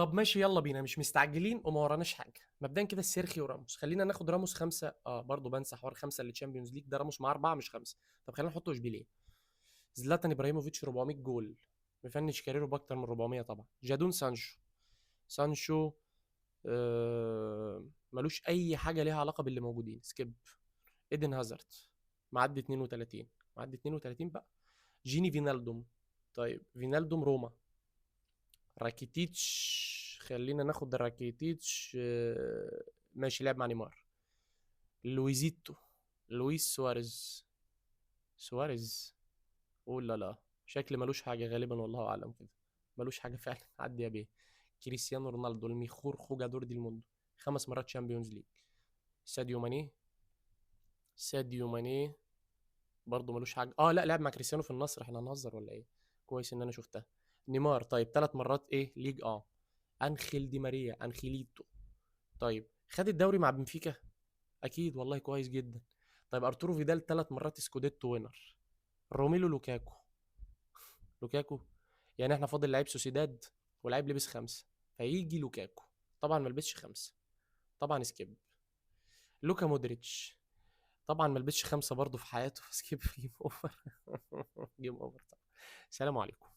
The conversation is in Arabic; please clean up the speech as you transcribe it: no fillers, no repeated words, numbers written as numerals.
طب ماشي يلا بينا، مش مستعجلين وما وراناش حاجه. مبدئيا كده السيرخي وراموس، خلينا ناخد راموس خمسه. برضه بنسى حوار خمسه اللي تشامبيونز ليج، ده راموس معاه اربعه مش خمسه. طب خلينا نحطه اشبيليه. زلاتان ابراهيموفيتش 400 جول، مفنش كاريره باكتر من 400 طبعا. جادون سانشو. سانشو ملوش اي حاجه ليها علاقه باللي موجودين، سكيب. ايدن هازارد معدي 32، معدي 32 بقى. جيني فينالدوم. طيب فينالدوم روما. راكيتيتش، خلينا ناخد راكيتيتش. ماشي، لعب مع نيمار. لويزيتو. لويس سواريز. سواريز. اوه لا لا، شكل ملوش حاجه غالبا، والله اعلم كده. ملوش حاجه فعلا. عدي يا بيه. كريستيانو رونالدو الميخور خوجادور دي الموندو، 5 مرات شامبيونز ليج. ساديو ماني. ساديو ماني برضه ملوش حاجه. لا، لعب مع كريستيانو في النصر، احنا هنهزر ولا ايه؟ كويس ان انا شفتها. نيمار طيب 3 مرات ايه ليج. انخيل دي ماريا انخيليتو. طيب خد الدوري مع بنفيكا. اكيد والله، كويس جدا. طيب ارتورو فيدال 3 مرات سكوديتو وينر. روميلو لوكاكو. لوكاكو. يعني احنا فاضل لعيب سوسيداد ولعيب لبس خمسه، فيجي لوكاكو. طبعا ما لبسش خمسه، طبعا سكيب. لوكا مودريتش. طبعا ما لبسش خمسه برضه في حياته، سكيب. جيم اوفر. جيم اوفر طبعا. سلام عليكم.